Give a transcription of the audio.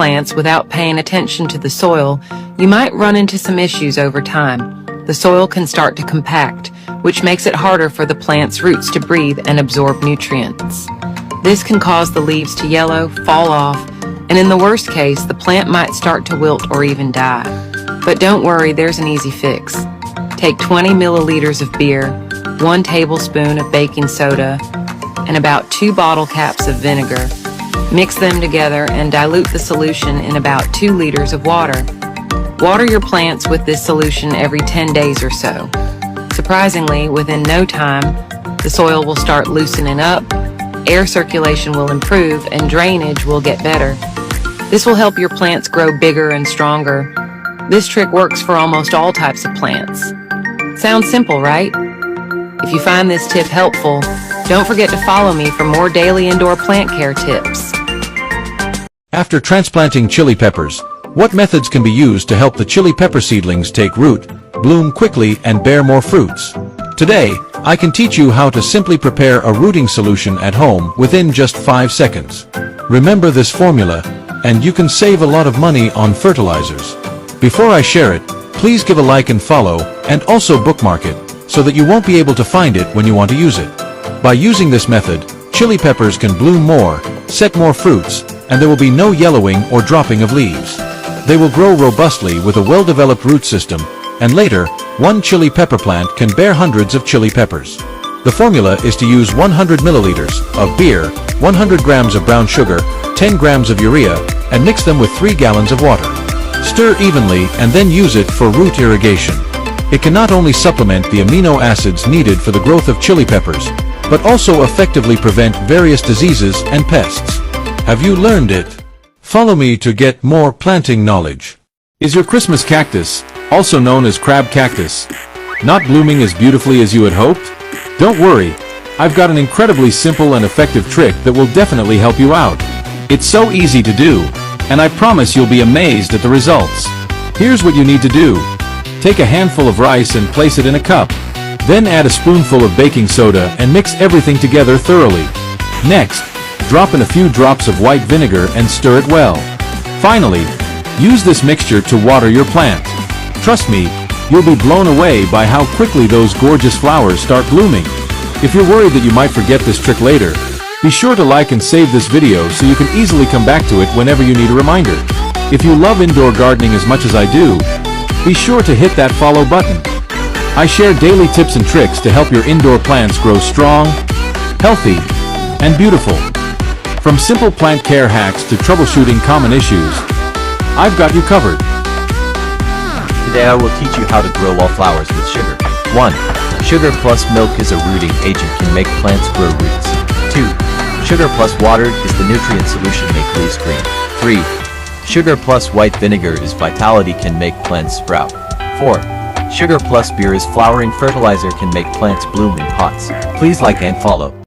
plants without paying attention to the soil, you might run into some issues over time. The soil can start to compact, which makes it harder for the plant's roots to breathe and absorb nutrients. This can cause the leaves to yellow, fall off, and in the worst case, the plant might start to wilt or even die. But don't worry, there's an easy fix. Take 20 milliliters of beer, 1 tablespoon of baking soda, and about 2 bottle caps of vinegar. Mix them together and dilute the solution in about 2 liters of water. Water your plants with this solution every 10 days or so. Surprisingly, within no time, the soil will start loosening up, air circulation will improve, and drainage will get better. This will help your plants grow bigger and stronger. This trick works for almost all types of plants. Sounds simple, right? If you find this tip helpful, don't forget to follow me for more daily indoor plant care tips. After transplanting chili peppers, what methods can be used to help the chili pepper seedlings take root, bloom quickly, and bear more fruits? Today, I can teach you how to simply prepare a rooting solution at home within just 5 seconds. Remember this formula, and you can save a lot of money on fertilizers. Before I share it, please give a like and follow, and also bookmark it, so that you won't be able to find it when you want to use it. By using this method, chili peppers can bloom more, set more fruits, and there will be no yellowing or dropping of leaves. They will grow robustly with a well-developed root system, and later, one chili pepper plant can bear hundreds of chili peppers. The formula is to use 100 milliliters of beer, 100 grams of brown sugar, 10 grams of urea, and mix them with 3 gallons of water. Stir evenly and then use it for root irrigation. It can not only supplement the amino acids needed for the growth of chili peppers, but also effectively prevent various diseases and pests. Have you learned it? Follow me to get more planting knowledge. Is your Christmas cactus, also known as crab cactus, not blooming as beautifully as you had hoped? Don't worry, I've got an incredibly simple and effective trick that will definitely help you out. It's so easy to do, and I promise you'll be amazed at the results. Here's what you need to do. Take a handful of rice and place it in a cup. Then add a spoonful of baking soda and mix everything together thoroughly. Next, drop in a few drops of white vinegar and stir it well. Finally, use this mixture to water your plant. Trust me, you'll be blown away by how quickly those gorgeous flowers start blooming. If you're worried that you might forget this trick later, be sure to like and save this video so you can easily come back to it whenever you need a reminder. If you love indoor gardening as much as I do, be sure to hit that follow button. I share daily tips and tricks to help your indoor plants grow strong, healthy, and beautiful. From simple plant care hacks to troubleshooting common issues, I've got you covered. Today I will teach you how to grow wallflowers with sugar. 1. Sugar plus milk is a rooting agent, can make plants grow roots. 2. Sugar plus water is the nutrient solution, make leaves green. 3. Sugar plus white vinegar is vitality, can make plants sprout. 4. Sugar plus beer is flowering fertilizer, can make plants bloom in pots. Please like and follow.